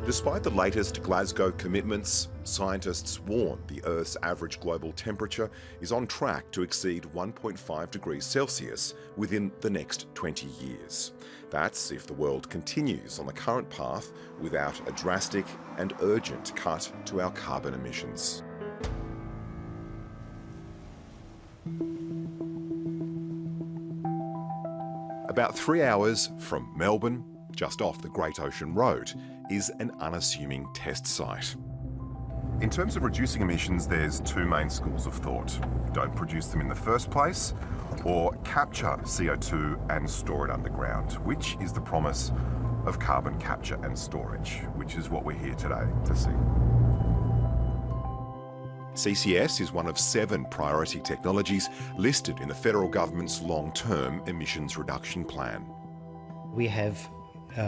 Despite the latest Glasgow commitments, scientists warn the Earth's average global temperature is on track to exceed 1.5 degrees Celsius within the next 20 years. That's if the world continues on the current path without a drastic and urgent cut to our carbon emissions. About 3 hours from Melbourne, just off the Great Ocean Road, is an unassuming test site. In terms of reducing emissions, there's two main schools of thought. Don't produce them in the first place, or capture CO2 and store it underground, which is the promise of carbon capture and storage, which is what we're here today to see. CCS is one of 7 priority technologies listed in the federal government's long-term emissions reduction plan. We have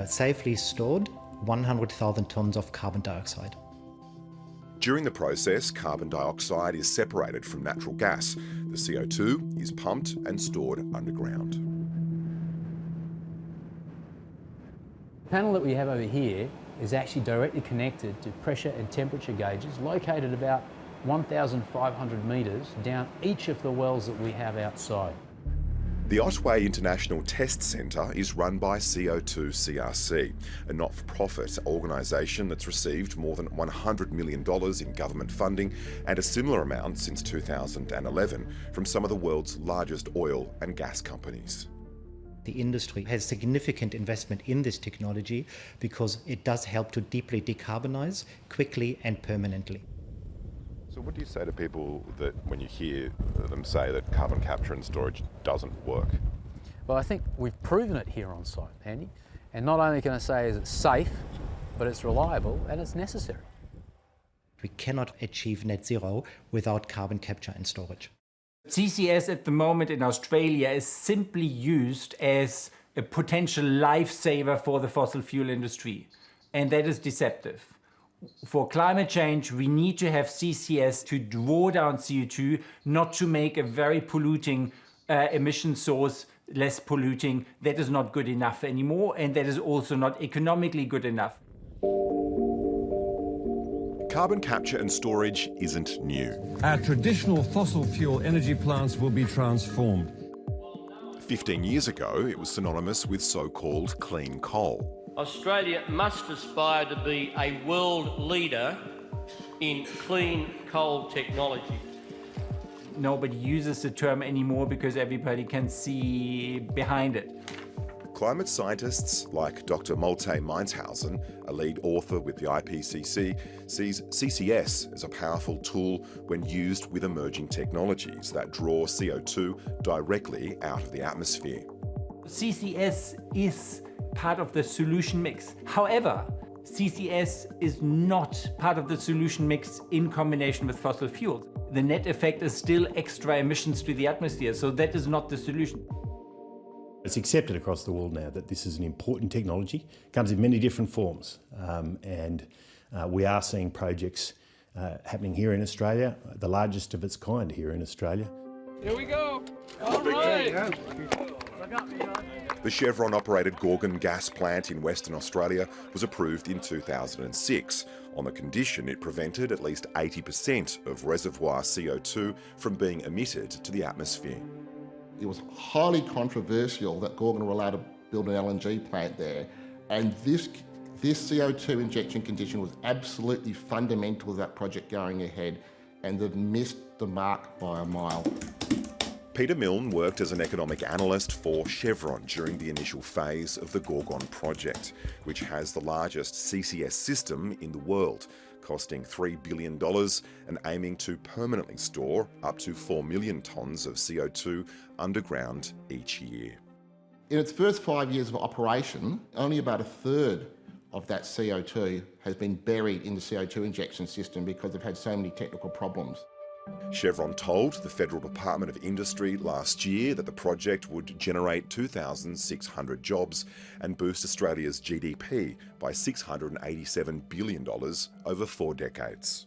safely stored 100,000 tonnes of carbon dioxide. During the process, carbon dioxide is separated from natural gas. The CO2 is pumped and stored underground. The panel that we have over here is actually directly connected to pressure and temperature gauges located about 1,500 metres down each of the wells that we have outside. The Otway International Test Centre is run by CO2 CRC, a not-for-profit organisation that's received more than $100 million in government funding and a similar amount since 2011 from some of the world's largest oil and gas companies. The industry has significant investment in this technology because it does help to deeply decarbonise quickly and permanently. So what do you say to people that when you hear them say that carbon capture and storage doesn't work? Well, I think we've proven it here on site, Andy. And not only can I say is it safe, but it's reliable and it's necessary. We cannot achieve net zero without carbon capture and storage. CCS at the moment in Australia is simply used as a potential lifesaver for the fossil fuel industry. And that is deceptive. For climate change, we need to have CCS to draw down CO2, not to make a very polluting emission source less polluting. That is not good enough anymore, and that is also not economically good enough. Carbon capture and storage isn't new. Our traditional fossil fuel energy plants will be transformed. 15 years ago, it was synonymous with so-called clean coal. Australia must aspire to be a world leader in clean coal technology. Nobody uses the term anymore because everybody can see behind it. Climate scientists like Dr. Malte Meinshausen, a lead author with the IPCC, sees CCS as a powerful tool when used with emerging technologies that draw CO2 directly out of the atmosphere. CCS is part of the solution mix. However, CCS is not part of the solution mix in combination with fossil fuels. The net effect is still extra emissions to the atmosphere, so that is not the solution. It's accepted across the world now that this is an important technology. It comes in many different forms, and we are seeing projects happening here in Australia, the largest of its kind here in Australia. Here we go. All right. The Chevron-operated Gorgon gas plant in Western Australia was approved in 2006 on the condition it prevented at least 80% of reservoir CO2 from being emitted to the atmosphere. It was highly controversial that Gorgon were allowed to build an LNG plant there, and this CO2 injection condition was absolutely fundamental to that project going ahead, and they've missed the mark by a mile. Peter Milne worked as an economic analyst for Chevron during the initial phase of the Gorgon project, which has the largest CCS system in the world, costing $3 billion and aiming to permanently store up to 4 million tonnes of CO2 underground each year. In its first 5 years of operation, only about a third of that CO2 has been buried in the CO2 injection system because they've had so many technical problems. Chevron told the Federal Department of Industry last year that the project would generate 2,600 jobs and boost Australia's GDP by $687 billion over 4 decades.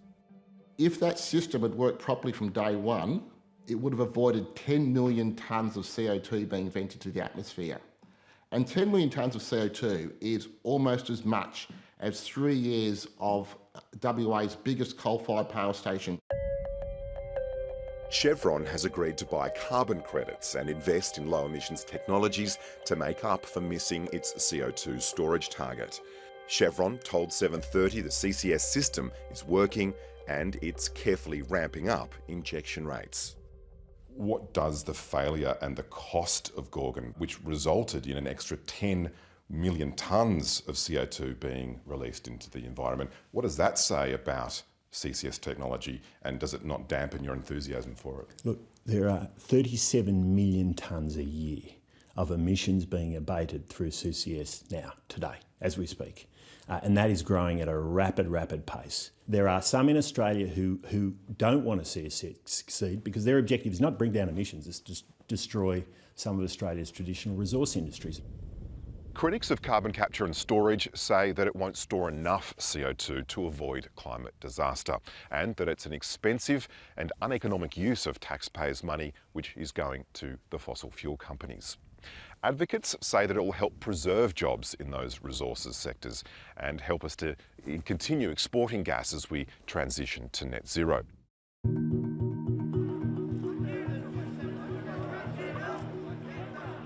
If that system had worked properly from day one, it would have avoided 10 million tonnes of CO2 being vented to the atmosphere. And 10 million tonnes of CO2 is almost as much as 3 years of WA's biggest coal-fired power station. Chevron has agreed to buy carbon credits and invest in low emissions technologies to make up for missing its CO2 storage target. Chevron told 730 the CCS system is working and it's carefully ramping up injection rates. What does the failure and the cost of Gorgon, which resulted in an extra 10 million tonnes of CO2 being released into the environment, what does that say about CCS technology, and does it not dampen your enthusiasm for it? Look, there are 37 million tonnes a year of emissions being abated through CCS now, today, as we speak. And that is growing at a rapid pace. There are some in Australia who don't want to see us succeed because their objective is not to bring down emissions, it's to destroy some of Australia's traditional resource industries. Critics of carbon capture and storage say that it won't store enough CO2 to avoid climate disaster, and that it's an expensive and uneconomic use of taxpayers' money which is going to the fossil fuel companies. Advocates say that it will help preserve jobs in those resources sectors and help us to continue exporting gas as we transition to net zero.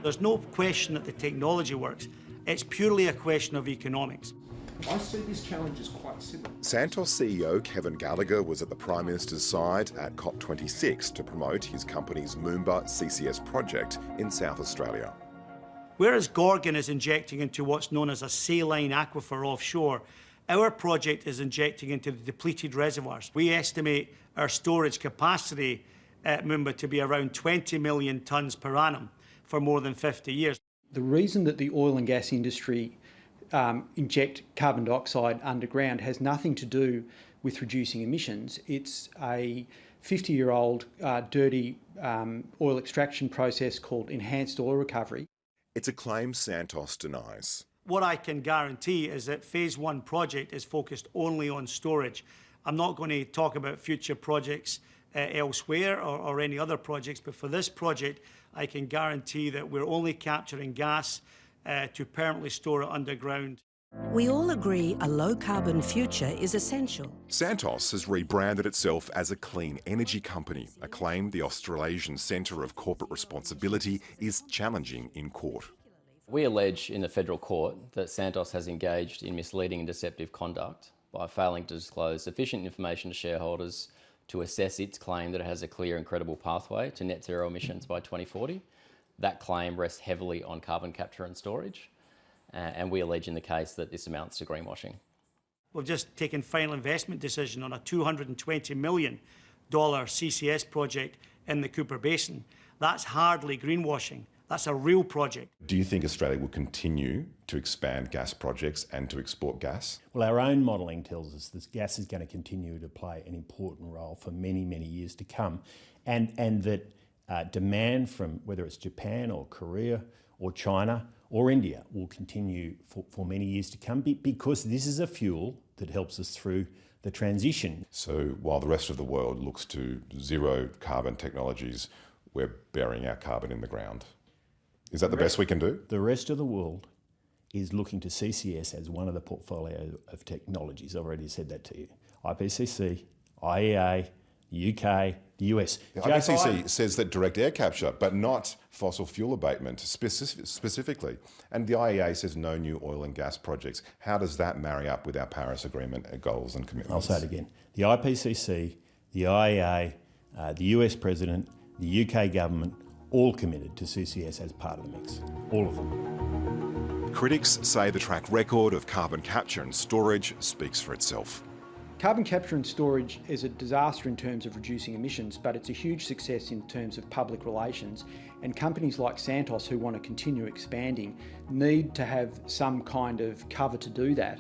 There's no question that the technology works. It's purely a question of economics. I see this challenge as quite simple. Santos CEO Kevin Gallagher was at the Prime Minister's side at COP26 to promote his company's Moomba CCS project in South Australia. Whereas Gorgon is injecting into what's known as a saline aquifer offshore, our project is injecting into the depleted reservoirs. We estimate our storage capacity at Moomba to be around 20 million tonnes per annum for more than 50 years. The reason that the oil and gas industry inject carbon dioxide underground has nothing to do with reducing emissions. It's a 50-year-old dirty oil extraction process called enhanced oil recovery. It's a claim Santos denies. What I can guarantee is that Phase 1 project is focused only on storage. I'm not going to talk about future projects elsewhere or any other projects, but for this project, I can guarantee that we're only capturing gas to permanently store it underground. We all agree a low-carbon future is essential. Santos has rebranded itself as a clean energy company, a claim the Australasian Centre of Corporate Responsibility is challenging in court. We allege in the federal court that Santos has engaged in misleading and deceptive conduct by failing to disclose sufficient information to shareholders to assess its claim that it has a clear and credible pathway to net zero emissions by 2040. That claim rests heavily on carbon capture and storage, and we allege in the case that this amounts to greenwashing. We've just taken final investment decision on a $220 million CCS project in the Cooper Basin. That's hardly greenwashing. That's a real project. Do you think Australia will continue to expand gas projects and to export gas? Well, our own modelling tells us that gas is going to continue to play an important role for many, many years to come, and that demand from whether it's Japan or Korea or China or India will continue for many years to come because this is a fuel that helps us through the transition. So while the rest of the world looks to zero carbon technologies, we're burying our carbon in the ground. Is that the best we can do? The rest of the world is looking to CCS as one of the portfolio of technologies. I've already said that to you. IPCC, IEA, the UK, the US. The IPCC says that direct air capture, but not fossil fuel abatement specifically. And the IEA says no new oil and gas projects. How does that marry up with our Paris Agreement goals and commitments? I'll say it again. The IPCC, the IEA, the US President, the UK government, all committed to CCS as part of the mix. All of them. Critics say the track record of carbon capture and storage speaks for itself. Carbon capture and storage is a disaster in terms of reducing emissions, but it's a huge success in terms of public relations. And companies like Santos, who want to continue expanding, need to have some kind of cover to do that.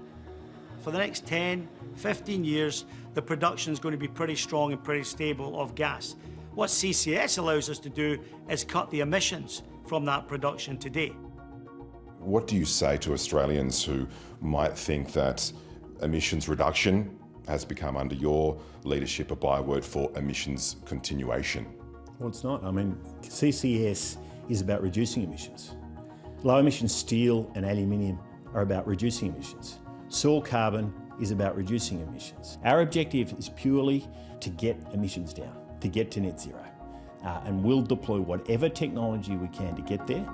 For the next 10, 15 years, the production is going to be pretty strong and pretty stable of gas. What CCS allows us to do is cut the emissions from that production today. What do you say to Australians who might think that emissions reduction has become, under your leadership, a byword for emissions continuation? Well, it's not. I mean, CCS is about reducing emissions. Low emission steel and aluminium are about reducing emissions. Soil carbon is about reducing emissions. Our objective is purely to get emissions down, to get to net zero. And we'll deploy whatever technology we can to get there.